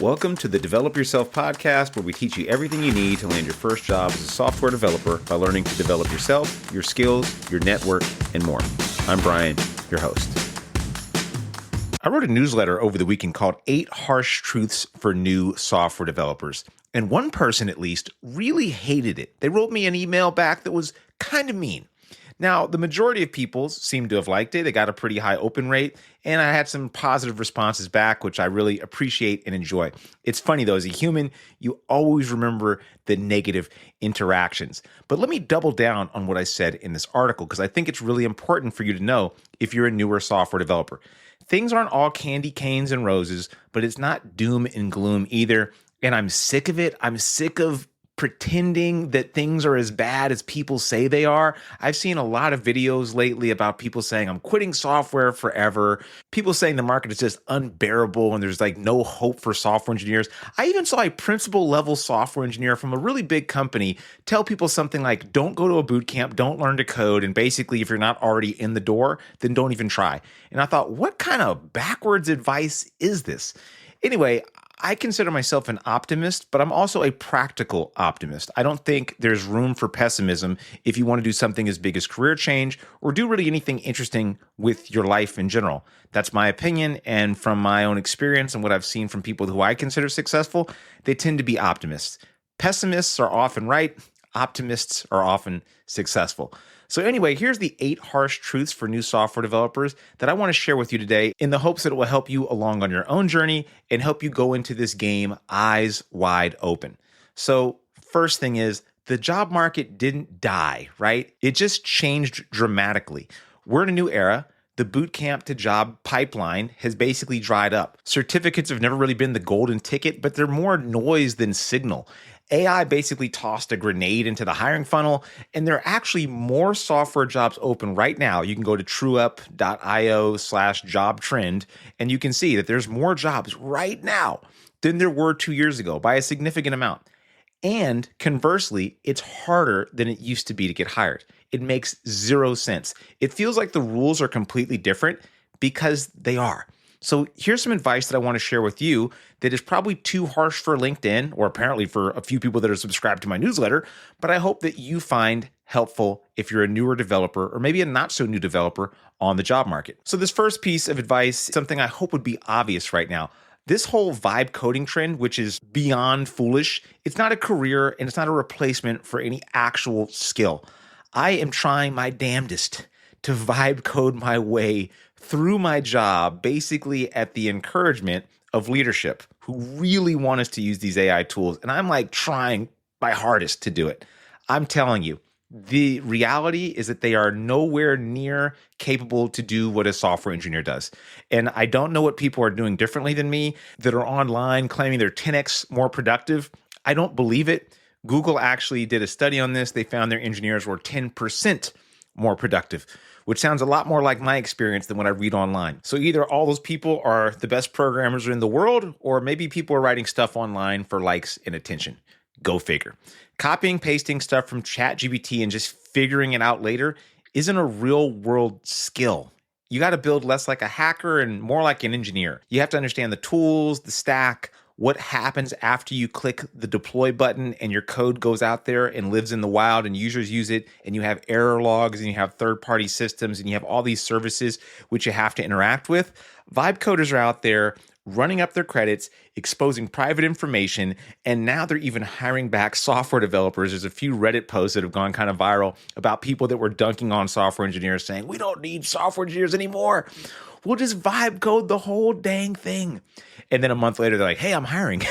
Welcome to the Develop Yourself podcast, where we teach you everything you need to land your first job as a software developer by learning to develop yourself, your skills, your network, and more. I'm Brian, your host. I wrote a newsletter over the weekend called 8 Harsh Truths for New Software Developers. And one person, at least, really hated it. They wrote me an email back that was kind of mean. Now, the majority of people seem to have liked it. It got a pretty high open rate, and I had some positive responses back, which I really appreciate and enjoy. It's funny, though, as a human, you always remember the negative interactions. But let me double down on what I said in this article, because I think it's really important for you to know if you're a newer software developer. Things aren't all candy canes and roses, but it's not doom and gloom either. And I'm sick of it. I'm sick of pretending that things are as bad as people say they are. I've seen a lot of videos lately about people saying, I'm quitting software forever. People saying the market is just unbearable and there's like no hope for software engineers. I even saw a principal level software engineer from a really big company tell people something like, don't go to a boot camp, don't learn to code. And basically, if you're not already in the door, then don't even try. And I thought, what kind of backwards advice is this? Anyway, I consider myself an optimist, but I'm also a practical optimist. I don't think there's room for pessimism if you want to do something as big as career change or do really anything interesting with your life in general. That's my opinion, and from my own experience and what I've seen from people who I consider successful, they tend to be optimists. Pessimists are often right. Optimists are often successful. So anyway, here's the 8 harsh truths for new software developers that I want to share with you today in the hopes that it will help you along on your own journey and help you go into this game eyes wide open. So first thing is, the job market didn't die, right? It just changed dramatically. We're in a new era. The bootcamp to job pipeline has basically dried up. Certificates have never really been the golden ticket, but they're more noise than signal. AI basically tossed a grenade into the hiring funnel, and there are actually more software jobs open right now. You can go to trueup.io/job trend, and you can see that there's more jobs right now than there were 2 years ago by a significant amount. And conversely, it's harder than it used to be to get hired. It makes zero sense. It feels like the rules are completely different because they are. So here's some advice that I want to share with you that is probably too harsh for LinkedIn, or apparently for a few people that are subscribed to my newsletter, but I hope that you find helpful if you're a newer developer or maybe a not so new developer on the job market. So this first piece of advice, something I hope would be obvious right now. This whole vibe coding trend, which is beyond foolish, it's not a career and it's not a replacement for any actual skill. I am trying my damnedest to vibe code my way through my job, basically at the encouragement of leadership who really want us to use these AI tools. And I'm like trying my hardest to do it. I'm telling you, the reality is that they are nowhere near capable to do what a software engineer does. And I don't know what people are doing differently than me that are online claiming they're 10x more productive. I don't believe it. Google actually did a study on this. They found their engineers were 10% more productive, which sounds a lot more like my experience than what I read online. So either all those people are the best programmers in the world, or maybe people are writing stuff online for likes and attention. Go figure. Copying, pasting stuff from ChatGPT and just figuring it out later isn't a real world skill. You got to build less like a hacker and more like an engineer. You have to understand the tools, the stack, what happens after you click the deploy button and your code goes out there and lives in the wild and users use it, and you have error logs and you have third-party systems and you have all these services which you have to interact with. Vibe coders are out there running up their credits, exposing private information, and now they're even hiring back software developers. There's a few Reddit posts that have gone kind of viral about people that were dunking on software engineers saying, we don't need software engineers anymore. We'll just vibe code the whole dang thing. And then a month later, they're like, hey, I'm hiring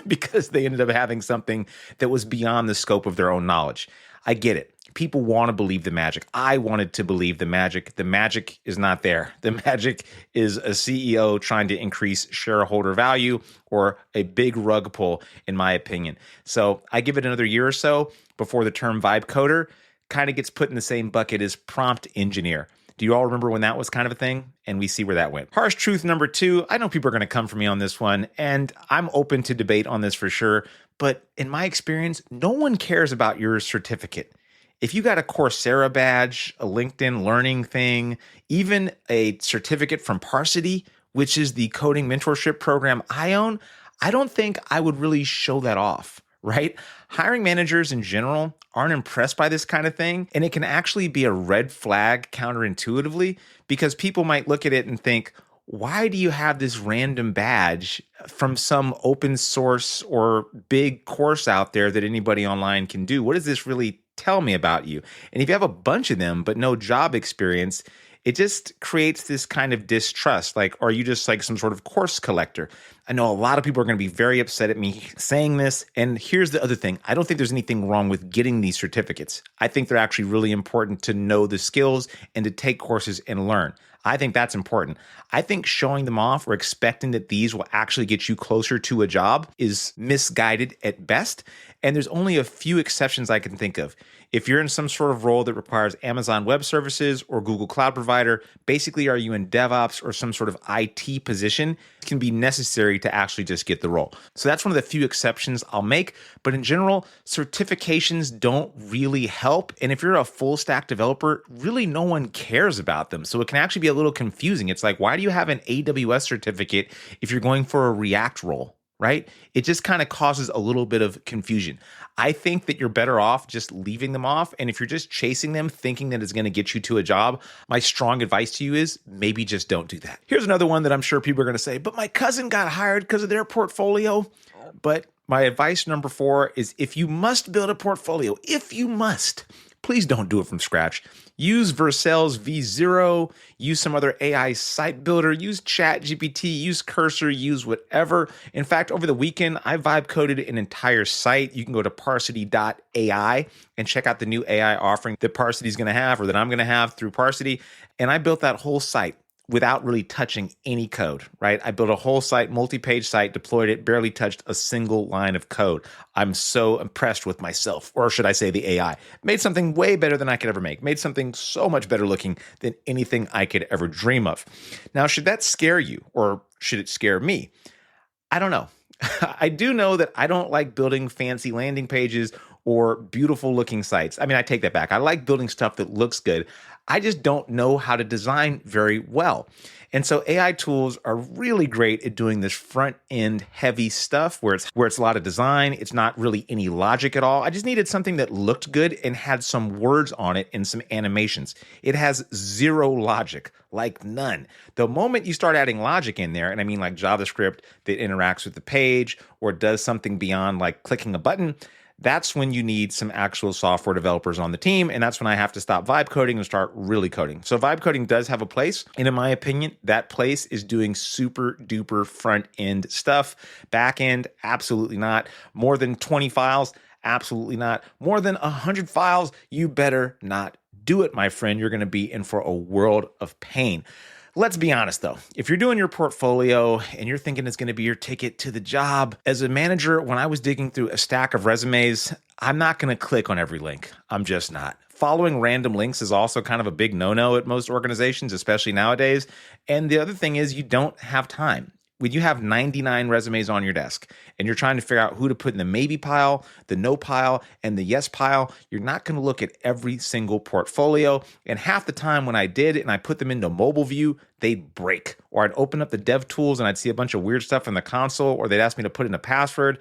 because they ended up having something that was beyond the scope of their own knowledge. I get it. People want to believe the magic. I wanted to believe the magic. The magic is not there. The magic is a CEO trying to increase shareholder value or a big rug pull, in my opinion. So I give it another year or so before the term vibe coder kind of gets put in the same bucket as prompt engineer. Do you all remember when that was kind of a thing? And we see where that went. Harsh truth number 2. I know people are going to come for me on this one, and I'm open to debate on this for sure. But in my experience, no one cares about your certificate. If you got a Coursera badge, a LinkedIn learning thing, even a certificate from Parsity, which is the coding mentorship program I own, I don't think I would really show that off, right? Hiring managers in general aren't impressed by this kind of thing, and it can actually be a red flag counterintuitively because people might look at it and think, why do you have this random badge from some open source or big course out there that anybody online can do? What does this really tell me about you? And if you have a bunch of them but no job experience, it just creates this kind of distrust. Like, are you just like some sort of course collector? I know a lot of people are going to be very upset at me saying this. And here's the other thing. I don't think there's anything wrong with getting these certificates. I think they're actually really important to know the skills and to take courses and learn. I think that's important. I think showing them off or expecting that these will actually get you closer to a job is misguided at best. And there's only a few exceptions I can think of. If you're in some sort of role that requires Amazon Web Services or Google Cloud Provider, basically are you in DevOps or some sort of IT position, it can be necessary to actually just get the role. So that's one of the few exceptions I'll make. But in general, certifications don't really help. And if you're a full stack developer, really no one cares about them. So it can actually be a little confusing. It's like, why do you have an AWS certificate if you're going for a React role? Right? It just kind of causes a little bit of confusion. I think that you're better off just leaving them off. And if you're just chasing them, thinking that it's going to get you to a job, my strong advice to you is maybe just don't do that. Here's another one that I'm sure people are going to say, but my cousin got hired because of their portfolio. But my advice number 4 is if you must build a portfolio, if you must, please don't do it from scratch. Use Vercel's V0, use some other AI site builder, use ChatGPT, use Cursor, use whatever. In fact, over the weekend, I vibe coded an entire site. You can go to Parsity.ai and check out the new AI offering that Parsity is going to have or that I'm going to have through Parsity. And I built that whole site without really touching any code, right? I built a whole site, multi-page site, deployed it, barely touched a single line of code. I'm so impressed with myself, or should I say the AI. Made something way better than I could ever make. Made something so much better looking than anything I could ever dream of. Now, should that scare you, or should it scare me? I don't know. I do know that I don't like building fancy landing pages or beautiful looking sites. I mean, I take that back. I like building stuff that looks good. I just don't know how to design very well. And so AI tools are really great at doing this front end heavy stuff where it's a lot of design. It's not really any logic at all. I just needed something that looked good and had some words on it and some animations. It has zero logic, like none. The moment you start adding logic in there, and I mean like JavaScript that interacts with the page or does something beyond like clicking a button, that's when you need some actual software developers on the team. And that's when I have to stop vibe coding and start really coding. So vibe coding does have a place. And in my opinion, that place is doing super duper front end stuff. Back end, absolutely not. More than 20 files, absolutely not. More than 100 files, you better not do it, my friend. You're going to be in for a world of pain. Let's be honest though, if you're doing your portfolio and you're thinking it's going to be your ticket to the job, as a manager, when I was digging through a stack of resumes, I'm not going to click on every link. I'm just not. Following random links is also kind of a big no-no at most organizations, especially nowadays. And the other thing is you don't have time. When you have 99 resumes on your desk and you're trying to figure out who to put in the maybe pile, the no pile, and the yes pile, you're not going to look at every single portfolio. And half the time when I did and I put them into mobile view, they'd break. Or I'd open up the dev tools and I'd see a bunch of weird stuff in the console, or they'd ask me to put in a password.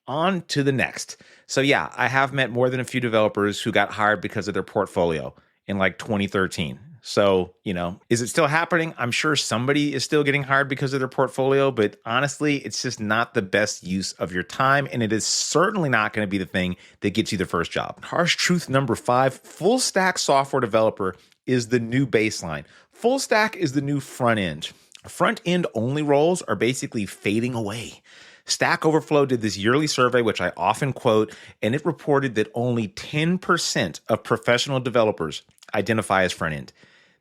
On to the next. So yeah, I have met more than a few developers who got hired because of their portfolio in like 2013. So, is it still happening? I'm sure somebody is still getting hired because of their portfolio, but honestly, it's just not the best use of your time. And it is certainly not going to be the thing that gets you the first job. Harsh truth number 5, full stack software developer is the new baseline. Full stack is the new front end. Front end only roles are basically fading away. Stack Overflow did this yearly survey, which I often quote, and it reported that only 10% of professional developers identify as front end.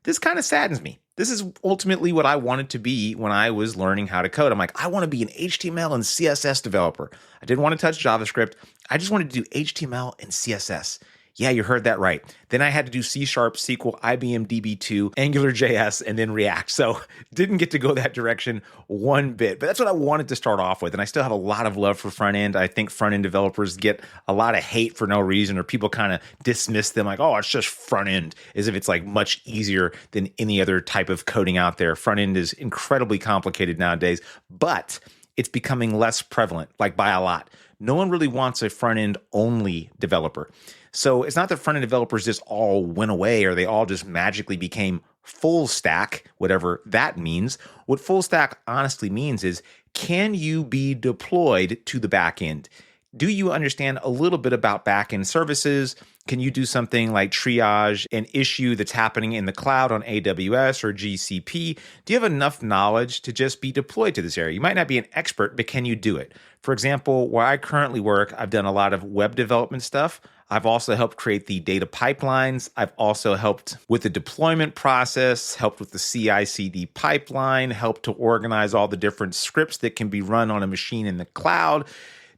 This kind of saddens me. This is ultimately what I wanted to be when I was learning how to code. I'm like, I want to be an HTML and CSS developer. I didn't want to touch JavaScript. I just wanted to do HTML and CSS. Yeah, you heard that right. Then I had to do C#, SQL, IBM DB2, AngularJS, and then React. So didn't get to go that direction one bit. But that's what I wanted to start off with. And I still have a lot of love for front end. I think front end developers get a lot of hate for no reason, or people kind of dismiss them like, oh, it's just front end, as if it's like much easier than any other type of coding out there. Front end is incredibly complicated nowadays, but it's becoming less prevalent, like by a lot. No one really wants a front-end only developer. So it's not that front-end developers just all went away or they all just magically became full stack, whatever that means. What full stack honestly means is, can you be deployed to the back end? Do you understand a little bit about back-end services? Can you do something like triage an issue that's happening in the cloud on AWS or GCP? Do you have enough knowledge to just be deployed to this area? You might not be an expert, but can you do it? For example, where I currently work, I've done a lot of web development stuff. I've also helped create the data pipelines. I've also helped with the deployment process, helped with the CI/CD pipeline, helped to organize all the different scripts that can be run on a machine in the cloud.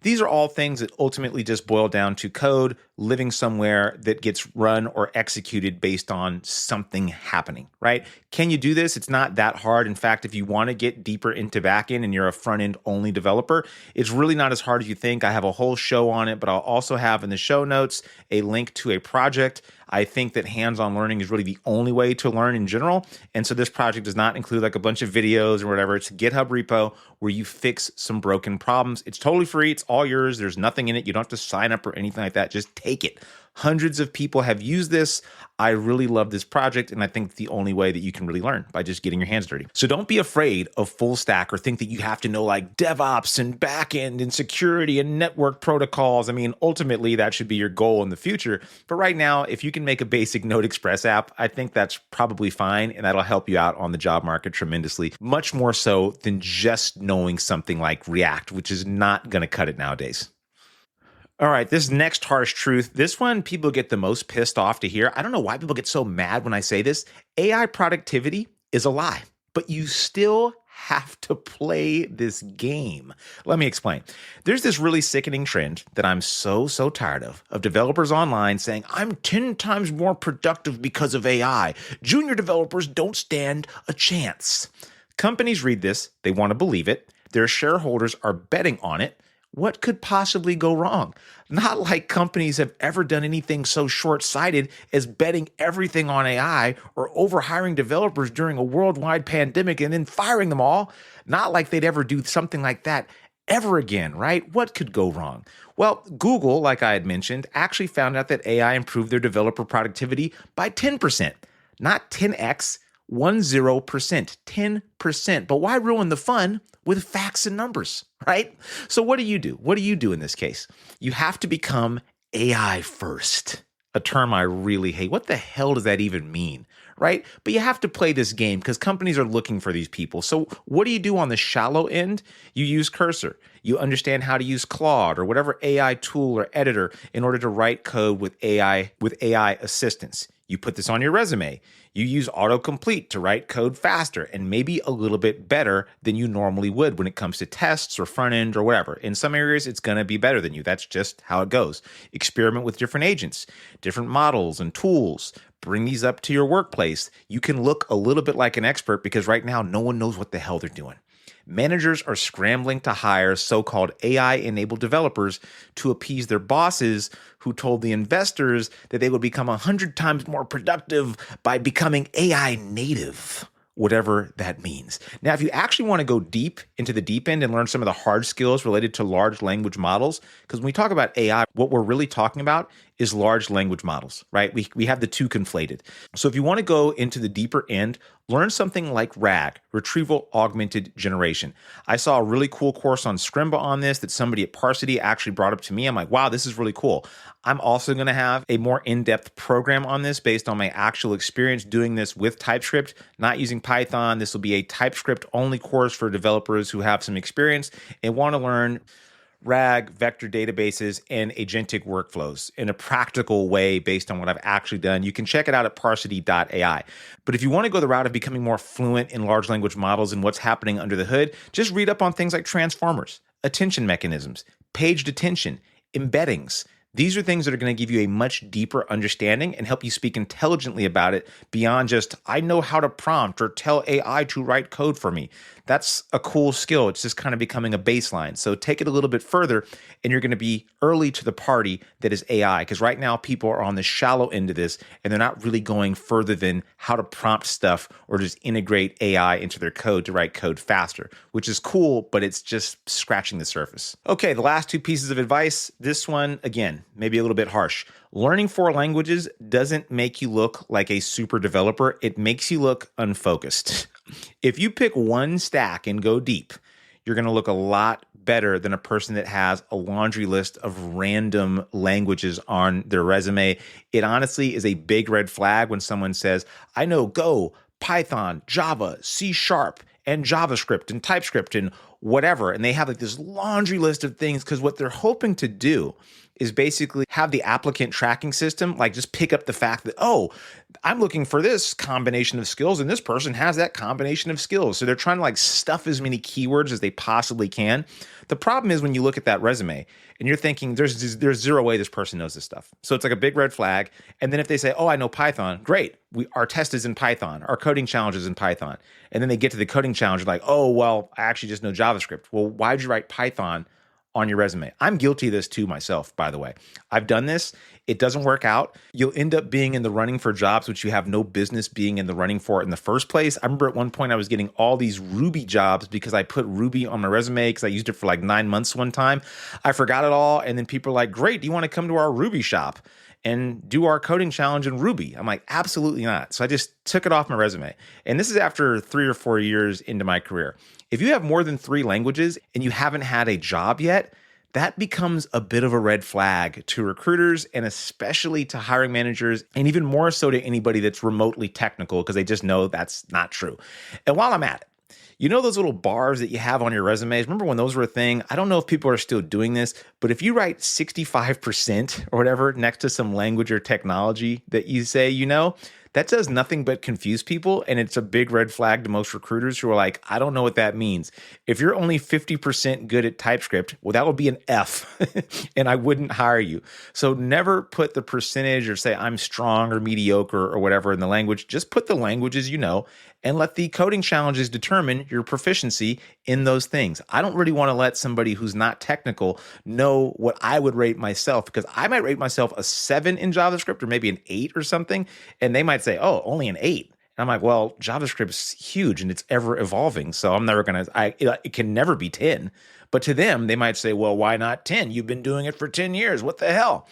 These are all things that ultimately just boil down to code living somewhere that gets run or executed based on something happening, right? Can you do this? It's not that hard. In fact, if you want to get deeper into backend and you're a front-end only developer, it's really not as hard as you think. I have a whole show on it, but I'll also have in the show notes a link to a project. I think that hands-on learning is really the only way to learn in general. And so this project does not include like a bunch of videos or whatever. It's a GitHub repo where you fix some broken problems. It's totally free. It's all yours. There's nothing in it. You don't have to sign up or anything like that. Just take it. Hundreds of people have used this. I really love this project, and I think it's the only way that you can really learn by just getting your hands dirty. So don't be afraid of full stack or think that you have to know like DevOps and backend and security and network protocols. I mean, ultimately, that should be your goal in the future. But right now, if you can make a basic Node Express app, I think that's probably fine, and that'll help you out on the job market tremendously, much more so than just knowing something like React, which is not going to cut it nowadays. All right, this next harsh truth, this one people get the most pissed off to hear. I don't know why people get so mad when I say this. AI productivity is a lie, but you still have to play this game. Let me explain. There's this really sickening trend that I'm so tired of developers online saying, I'm 10 times more productive because of AI. Junior developers don't stand a chance. Companies read this, they want to believe it. Their shareholders are betting on it. What could possibly go wrong? Not like companies have ever done anything so short-sighted as betting everything on AI or overhiring developers during a worldwide pandemic and then firing them all. Not like they'd ever do something like that ever again, right? What could go wrong? Well, Google, like I had mentioned, actually found out that AI improved their developer productivity by 10%, not 10x, 10%, 10%. But why ruin the fun with facts and numbers, right? So what do you do? What do you do in this case? You have to become AI first, a term I really hate. What the hell does that even mean, right? But you have to play this game because companies are looking for these people. So what do you do on the shallow end? You use Cursor. You understand how to use Claude or whatever AI tool or editor in order to write code with AI assistance. You put this on your resume. You use autocomplete to write code faster and maybe a little bit better than you normally would when it comes to tests or front end or whatever. In some areas, it's going to be better than you. That's just how it goes. Experiment with different agents, different models and tools. Bring these up to your workplace. You can look a little bit like an expert because right now, no one knows what the hell they're doing. Managers are scrambling to hire so-called AI-enabled developers to appease their bosses who told the investors that they would become 100 times more productive by becoming AI native, whatever that means. Now, if you actually want to go deep into the deep end and learn some of the hard skills related to large language models, because when we talk about AI, what we're really talking about is large language models, right? We have the two conflated. So if you want to go into the deeper end, learn something like RAG, Retrieval Augmented Generation. I saw a really cool course on Scrimba on this that somebody at Parsity actually brought up to me. I'm like, wow, this is really cool. I'm also going to have a more in-depth program on this based on my actual experience doing this with TypeScript, not using Python. This will be a TypeScript-only course for developers who have some experience and want to learn RAG, vector databases, and agentic workflows in a practical way based on what I've actually done. You can check it out at parsity.ai. But if you want to go the route of becoming more fluent in large language models and what's happening under the hood, just read up on things like transformers, attention mechanisms, paged attention, embeddings. These are things that are going to give you a much deeper understanding and help you speak intelligently about it beyond just, I know how to prompt or tell AI to write code for me. That's a cool skill. It's just kind of becoming a baseline. So take it a little bit further, and you're going to be early to the party that is AI. Because right now, people are on the shallow end of this, and they're not really going further than how to prompt stuff or just integrate AI into their code to write code faster, which is cool, but it's just scratching the surface. Okay, the last two pieces of advice. This one, again, maybe a little bit harsh. Learning four languages doesn't make you look like a super developer. It makes you look unfocused. If you pick one stack and go deep, you're going to look a lot better than a person that has a laundry list of random languages on their resume. It honestly is a big red flag when someone says, I know Go, Python, Java, C#, and JavaScript and TypeScript and whatever. And they have like this laundry list of things because what they're hoping to do is basically have the applicant tracking system, like just pick up the fact that, oh, I'm looking for this combination of skills and this person has that combination of skills. So they're trying to like stuff as many keywords as they possibly can. The problem is when you look at that resume and you're thinking there's zero way this person knows this stuff. So it's like a big red flag. And then if they say, oh, I know Python, great. Our test is in Python. Our coding challenge is in Python. And then they get to the coding challenge like, oh, well, I actually just know JavaScript. Well, why'd you write Python on your resume? I'm guilty of this too myself, by the way. I've done this. It doesn't work out. You'll end up being in the running for jobs which you have no business being in the running for in the first place. I remember at one point I was getting all these Ruby jobs because I put Ruby on my resume because I used it for like 9 months one time. I forgot it all. And then people are like, great, do you want to come to our Ruby shop and do our coding challenge in Ruby? I'm like, absolutely not. So I just took it off my resume. And this is after 3 or 4 years into my career. If you have more than 3 languages and you haven't had a job yet, that becomes a bit of a red flag to recruiters and especially to hiring managers, and even more so to anybody that's remotely technical because they just know that's not true. And while I'm at it, you know those little bars that you have on your resumes? Remember when those were a thing? I don't know if people are still doing this, but if you write 65% or whatever next to some language or technology that you say you know, that does nothing but confuse people, and it's a big red flag to most recruiters who are like, I don't know what that means. If you're only 50% good at TypeScript, well, that would be an F, and I wouldn't hire you. So never put the percentage or say I'm strong or mediocre or whatever in the language. Just put the languages you know and let the coding challenges determine your proficiency in those things. I don't really want to let somebody who's not technical know what I would rate myself, because I might rate myself a 7 in JavaScript or maybe an 8 or something, and they might say, oh, only an 8. And I'm like, well, JavaScript is huge and it's ever evolving, so I'm never going to, it can never be 10. But to them, they might say, well, why not 10? You've been doing it for 10 years. What the hell?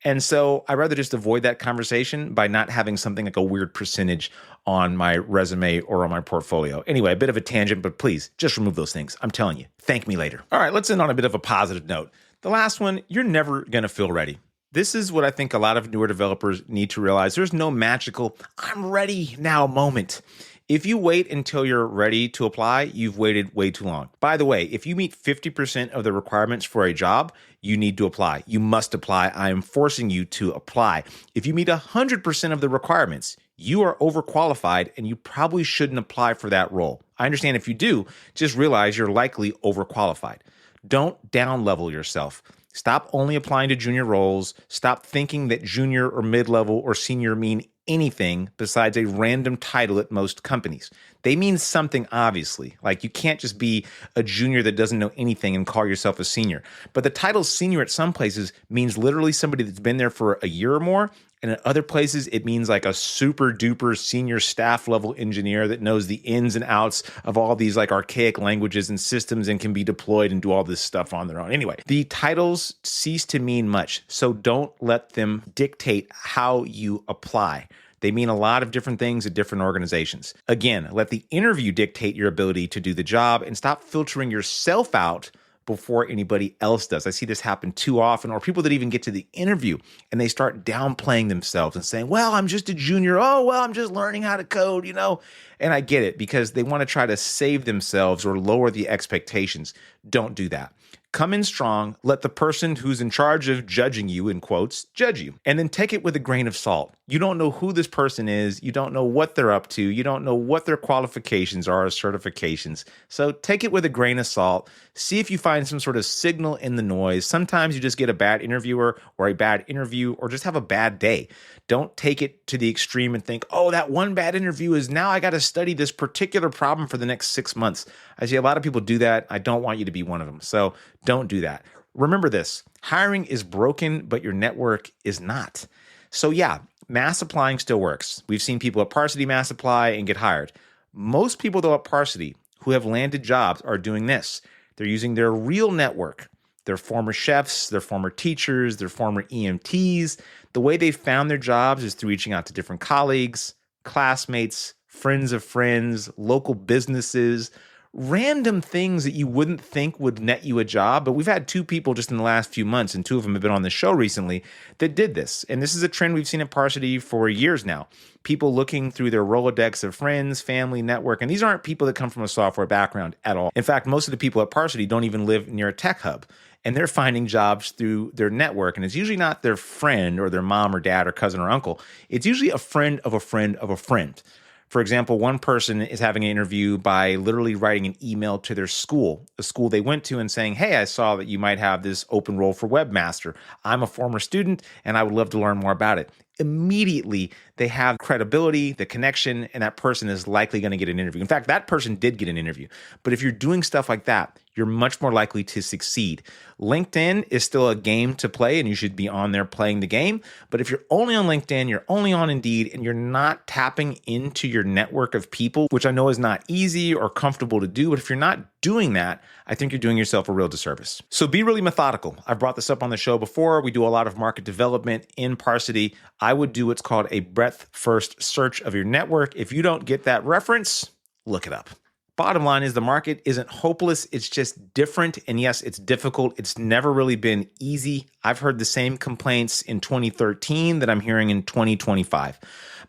And so I'd rather just avoid that conversation by not having something like a weird percentage on my resume or on my portfolio. Anyway, a bit of a tangent, but please just remove those things. I'm telling you, thank me later. All right, let's end on a bit of a positive note. The last one, you're never going to feel ready. This is what I think a lot of newer developers need to realize. There's no magical, I'm ready now moment. If you wait until you're ready to apply, you've waited way too long. By the way, if you meet 50% of the requirements for a job, you need to apply. You must apply. I am forcing you to apply. If you meet 100% of the requirements, you are overqualified and you probably shouldn't apply for that role. I understand if you do, just realize you're likely overqualified. Don't down-level yourself. Stop only applying to junior roles. Stop thinking that junior or mid-level or senior mean anything besides a random title at most companies. They mean something, obviously. Like, you can't just be a junior that doesn't know anything and call yourself a senior. But the title senior at some places means literally somebody that's been there for a year or more. And at other places, it means like a super duper senior staff level engineer that knows the ins and outs of all these like archaic languages and systems and can be deployed and do all this stuff on their own. Anyway, the titles cease to mean much. So don't let them dictate how you apply. They mean a lot of different things at different organizations. Again, let the interview dictate your ability to do the job and stop filtering yourself out before anybody else does. I see this happen too often, or people that even get to the interview and they start downplaying themselves and saying, well, I'm just a junior. Oh, well, I'm just learning how to code, you know? And I get it, because they want to try to save themselves or lower the expectations. Don't do that. Come in strong. Let the person who's in charge of judging you, in quotes, judge you. And then take it with a grain of salt. You don't know who this person is. You don't know what they're up to. You don't know what their qualifications are or certifications. So take it with a grain of salt. See if you find some sort of signal in the noise. Sometimes you just get a bad interviewer or a bad interview or just have a bad day. Don't take it to the extreme and think, oh, that one bad interview is now I got to study this particular problem for the next 6 months. I see a lot of people do that. I don't want you to be one of them. So don't do that. Remember this, hiring is broken, but your network is not. So yeah, mass applying still works. We've seen people at Parsity mass apply and get hired. Most people, though, at Parsity who have landed jobs are doing this. They're using their real network, their former chefs, their former teachers, their former EMTs. The way they found their jobs is through reaching out to different colleagues, classmates, friends of friends, local businesses, random things that you wouldn't think would net you a job. But we've had 2 people just in the last few months, and 2 of them have been on the show recently, that did this. And this is a trend we've seen at Parsity for years now. People looking through their Rolodex of friends, family, network. And these aren't people that come from a software background at all. In fact, most of the people at Parsity don't even live near a tech hub. And they're finding jobs through their network. And it's usually not their friend or their mom or dad or cousin or uncle. It's usually a friend of a friend of a friend. For example, one person is having an interview by literally writing an email to their school, a school they went to, and saying, hey, I saw that you might have this open role for webmaster. I'm a former student and I would love to learn more about it. Immediately, they have credibility, the connection, and that person is likely going to get an interview. In fact, that person did get an interview. But if you're doing stuff like that, you're much more likely to succeed. LinkedIn is still a game to play, and you should be on there playing the game. But if you're only on LinkedIn, you're only on Indeed, and you're not tapping into your network of people, which I know is not easy or comfortable to do, but if you're not doing that, I think you're doing yourself a real disservice. So be really methodical. I've brought this up on the show before. We do a lot of market development in Parsity. I would do what's called a breadth-first search of your network. If you don't get that reference, look it up. Bottom line is the market isn't hopeless. It's just different. And yes, it's difficult. It's never really been easy. I've heard the same complaints in 2013 that I'm hearing in 2025.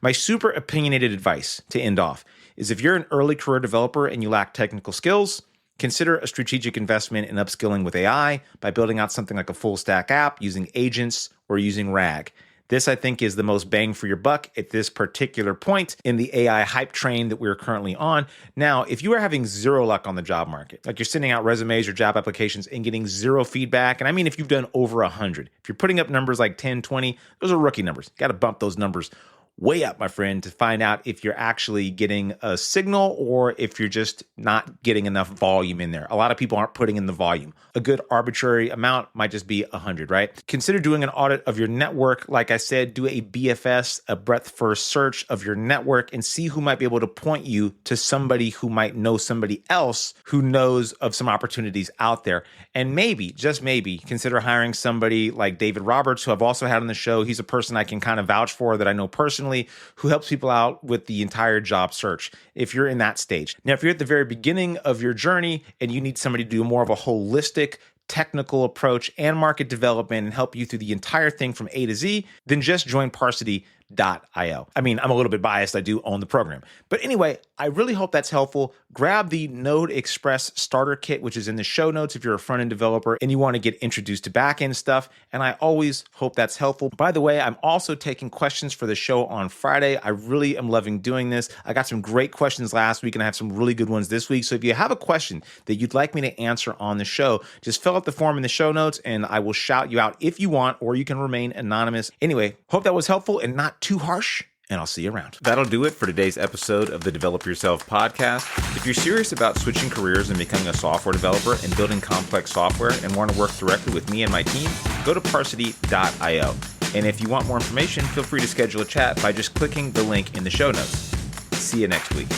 My super opinionated advice to end off is if you're an early career developer and you lack technical skills, consider a strategic investment in upskilling with AI by building out something like a full stack app using agents or using RAG. This, I think, is the most bang for your buck at this particular point in the AI hype train that we're currently on. Now, if you are having zero luck on the job market, like you're sending out resumes or job applications and getting zero feedback, and I mean if you've done over 100, if you're putting up numbers like 10, 20, those are rookie numbers. You got to bump those numbers way up, my friend, to find out if you're actually getting a signal or if you're just not getting enough volume in there. A lot of people aren't putting in the volume. A good arbitrary amount might just be 100, right? Consider doing an audit of your network. Like I said, do a BFS, a breadth first search of your network, and see who might be able to point you to somebody who might know somebody else who knows of some opportunities out there. And maybe, just maybe, consider hiring somebody like David Roberts, who I've also had on the show. He's a person I can kind of vouch for that I know personally, who helps people out with the entire job search if you're in that stage. Now, if you're at the very beginning of your journey and you need somebody to do more of a holistic technical approach and market development and help you through the entire thing from A to Z, then just join Parsity.io. I mean, I'm a little bit biased. I do own the program. But anyway, I really hope that's helpful. Grab the Node Express Starter Kit, which is in the show notes if you're a front-end developer and you want to get introduced to back-end stuff. And I always hope that's helpful. By the way, I'm also taking questions for the show on Friday. I really am loving doing this. I got some great questions last week and I have some really good ones this week. So if you have a question that you'd like me to answer on the show, just fill out the form in the show notes and I will shout you out if you want, or you can remain anonymous. Anyway, hope that was helpful and not too harsh, and I'll see you around. That'll do it for today's episode of the Develop Yourself podcast. If you're serious about switching careers and becoming a software developer and building complex software and want to work directly with me and my team, go to Parsity.io. And if you want more information, feel free to schedule a chat by just clicking the link in the show notes. See you next week.